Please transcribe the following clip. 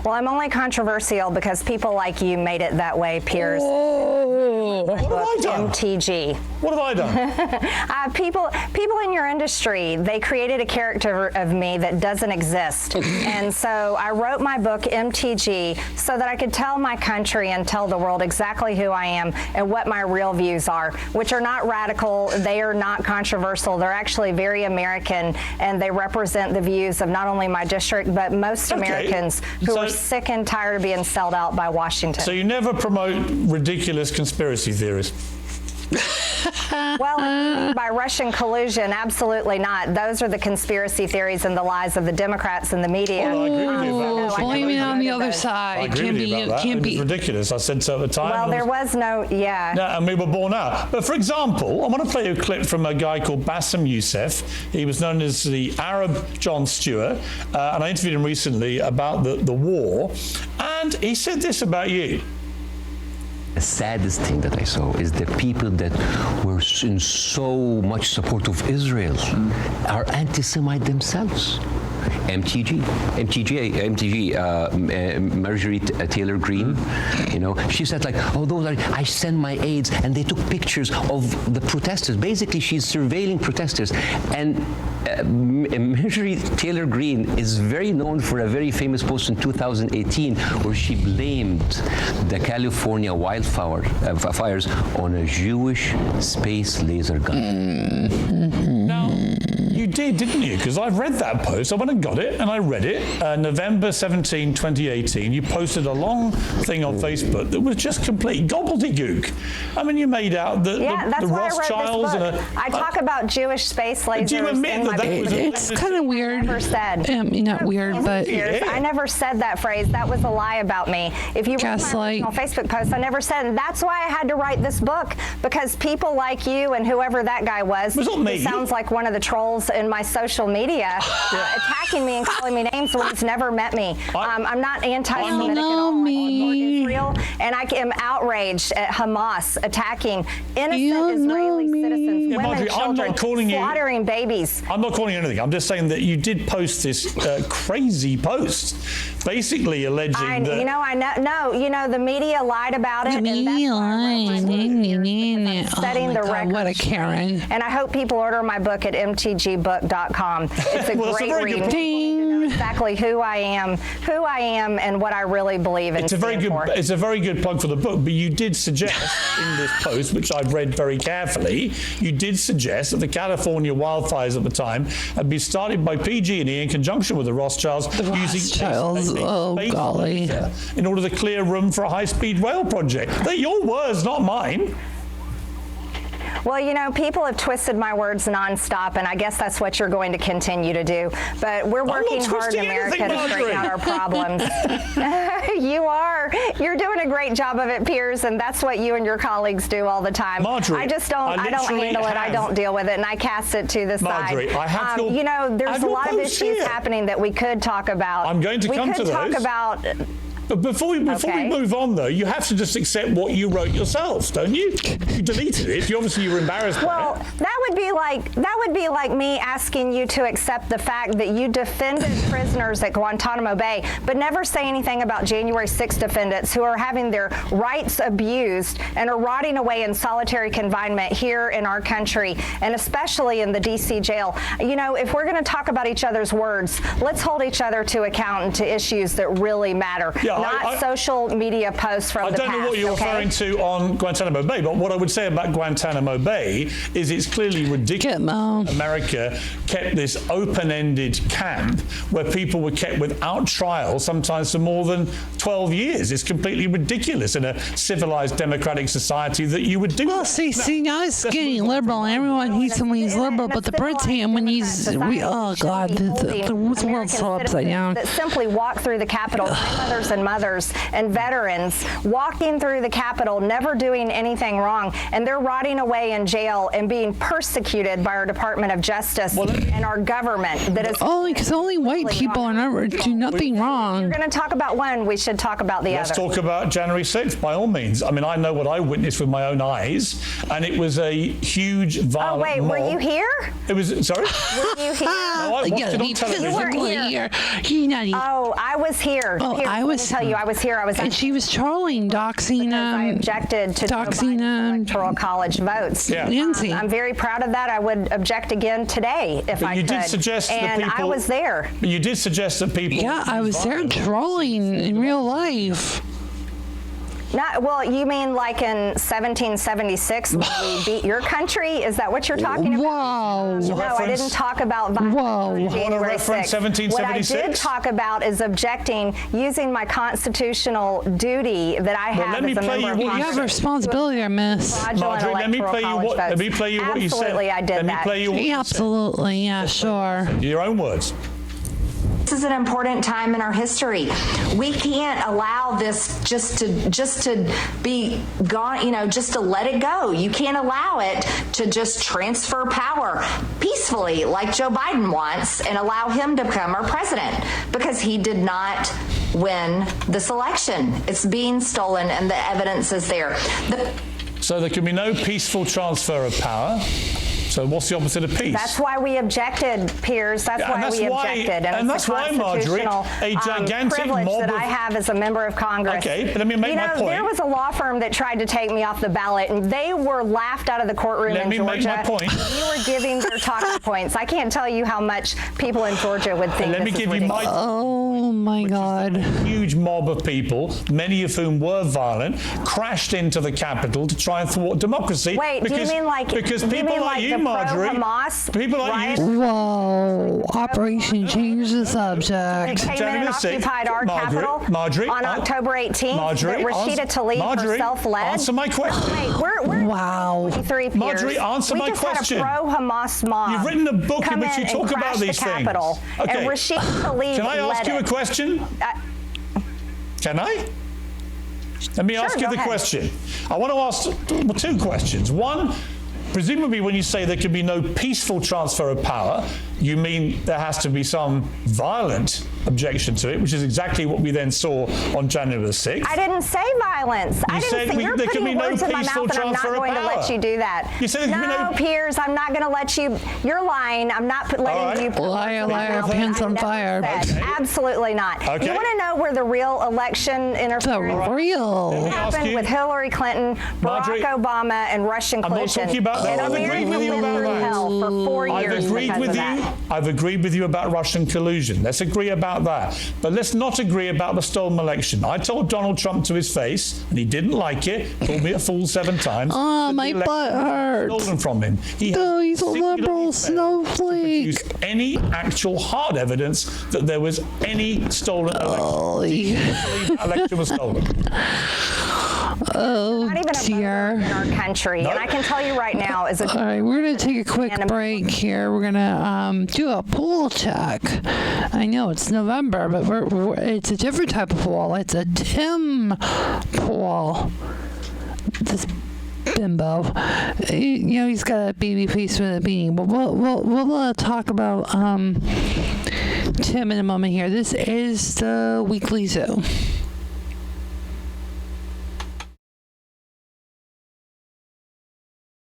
Well, I'm only controversial because people like you made it that way, Piers. Oh, what have I done? MTG. What have I done? People in your industry, they created a character of me that doesn't exist. And so I wrote my book, MTG, so that I could tell my country and tell the world exactly who I am and what my real views are, which are not radical, they are not controversial, they're actually very American, and they represent the views of not only my district, but most Americans who are sick and tired of being sold out by Washington. So you never promote ridiculous conspiracy theories? Well, by Russian collusion, absolutely not. Those are the conspiracy theories and the lies of the Democrats and the media. Well, I agree with you about that. blame it on the other side. I agree with you about that. It was ridiculous. I said so at the time. Well, there was no, yeah. And we were born out. But for example, I want to play a clip from a guy called Bassem Youssef. He was known as the Arab Jon Stewart, and I interviewed him recently about the war, and he said this about you. The saddest thing that I saw is the people that were in so much support of Israel are anti-Semite themselves. MTG, Marjorie Taylor Greene, you know, she said like, oh, those are, I send my aides, and they took pictures of the protesters. Basically, she's surveilling protesters. And Marjorie Taylor Greene is very known for a very famous post in 2018 where she blamed the California fires on a Jewish space laser gun. Now, you did, didn't you? Because I've read that post. I went and got it, and I read it. November 17, 2018, you posted a long thing on Facebook that was just complete gobbledygook. I mean, you made out that the Rothschilds and I talk about Jewish space lasers. Do you admit that it's kind of weird. Never said. Not weird, but I never said that phrase. That was a lie about me. If you read my original Facebook post, I never said, and that's why I had to write this book, because people like you and whoever that guy was, who sounds like one of the trolls in my social media, attacking me and calling me names when he's never met me. I'm not anti-Semitic at all. I support Israel, and I am outraged at Hamas attacking innocent Israeli citizens, women, children, slaughtering babies. I'm not calling you anything. I'm just saying that you did post this crazy post, basically alleging that... the media lied about it. Setting the record. What a Karen. And I hope people order my book at mtgbook.com. It's a great read. People need to know exactly who I am, and what I really believe in. It's a very good plug for the book, but you did suggest in this post, which I've read very carefully, you did suggest that the California wildfires at the time had been started by PG&E in conjunction with the Rothschilds, in order to clear room for a high-speed rail project. They're your words, not mine. Well, people have twisted my words nonstop, and I guess that's what you're going to continue to do. But we're working hard in America to straighten out our problems. You are. You're doing a great job of it, Piers, and that's what you and your colleagues do all the time. Marjorie, I just don't. I don't handle it. I don't deal with it, and I cast it to the side. I have there's a lot of issues happening that we could talk about. I'm going to come to those. We could talk about. But before we move on, though, you have to just accept what you wrote yourselves, don't you? You deleted it. You were embarrassed by it. That would be like me asking you to accept the fact that you defended prisoners at Guantanamo Bay, but never say anything about January 6th defendants who are having their rights abused and are rotting away in solitary confinement here in our country, and especially in the D.C. jail. If we're going to talk about each other's words, let's hold each other to account and to issues that really matter. Yeah, not social media posts from the past. I don't know what you're referring to on Guantanamo Bay, but what I would say about Guantanamo Bay is it's clearly ridiculous. America kept this open-ended camp where people were kept without trial, sometimes for more than 12 years. It's completely ridiculous in a civilized democratic society that you would do that. See, now he's getting liberal. Everyone hates him when he's liberal, but the Brits hate him when he's... oh, God, the world's so upside down. That simply walk through the Capitol, grandmothers and mothers and veterans walking through the Capitol, never doing anything wrong, and they're rotting away in jail and being persecuted by our Department of Justice and our government. That is because only white people do nothing wrong. We're going to talk about one. We should talk about the Let's other. talk about January 6th, by all means. I mean, I know what I witnessed with my own eyes, and it was a huge violent Oh, wait, mob. were you here? It was, sorry? Were you here? No, I watched it on television. You weren't here. Oh, I was here. Oh, Here, I was. Let me tell you, I was here. I was. And she was trolling, doxing. I objected to doxing electoral college votes. Yeah. Nancy. I'm very proud of that. I would object again today if I you could. did suggest that and people. I was there. But you did suggest that people. Yeah, I was there trolling in real life. Not well. You mean like in 1776 when we beat your country? Is that what you're talking about? Whoa. No, I didn't talk about violence Whoa. on January 6th. 1776? What I did talk about is objecting using my constitutional duty that I have let me as a play member you of what you You Congress. have a responsibility there, miss. Fraudulent Marjorie, let me electoral play you college what. votes. Let me play you what you said. Absolutely, I did Let that. me play you what you said. Absolutely, yeah, sure. Your own words. This is an important time in our history. We can't allow this just to be gone, just to let it go. You can't allow it to just transfer power peacefully like Joe Biden wants and allow him to become our president because he did not win this election. It's being stolen and the evidence is there. So there can be no peaceful transfer of power. So what's the opposite of peace? That's why we objected, Piers. That's why we objected. And that's why, Marjorie, a gigantic privilege mob that of... I have as a member of Congress. Okay, but let me make my point. There was a law firm that tried to take me off the ballot, and they were laughed out of the courtroom in Georgia. Let me make my point. You were giving their talking points. I can't tell you how much people in Georgia would think Let me this is give you ridiculous. my... Oh my God. A huge mob of people, many of whom were violent, crashed into the Capitol to try and thwart democracy. Wait, do you mean like because do you people mean like you, the Marjorie, pro-Hamas people like riot? you, Whoa. Operation Change the Subject. Came in and occupied our Capitol on October 18th. Marjorie, that Rashida Tlaib herself led. Answer my question. Wait, we're Wow. 23 Piers. Marjorie, answer my question. We just had a pro-Hamas mob. You've written a book in come which you and talk about crash these the things. Capitol, Okay. And Rashida Tlaib Can I ask you a led it. question? Can I? Let me ask you go the ahead. question. I want to ask two questions. One, presumably when you say there can be no peaceful transfer of power, you mean there has to be some violent objection to it, which is exactly what we then saw on January the 6th. I didn't say violence. I didn't say you're there can putting be no words in my peaceful mouth, and I'm not transfer of going to let power. you do that. You said there can be no, no... Piers, I'm not going to let you. You're lying. I'm not letting you. Put Liar, words in my liar, mouth. pants I on never fire. said. Okay. Absolutely not. Okay. You want to know where the real election interference Real. happened with Hillary Clinton, Barack Marjorie, Obama, and Russian I'm not collusion? talking about that. And I've agreed America with you went about through that. hell for 4 years because of that. I've agreed with you about Russian collusion. Let's agree about that. But let's not agree about the stolen election. I told Donald Trump to his face, and he didn't like it, called me a fool 7 times. Oh, my butt hurts. Stolen from him. He Oh, has he's a liberal singularly failed to snowflake. produce any actual hard evidence that there was any stolen election. Holy. That election was stolen. Oh, Not even a voter dear. in our country. No. And I can tell you right now, as a All right, we're going to take a quick break here. We're going to do a pool check. I know it's November, but it's a different type of pool. It's a Tim pool. This bimbo. He's got a baby face with a beanie. But we'll talk about Tim in a moment here. This is the Weekly Zoo.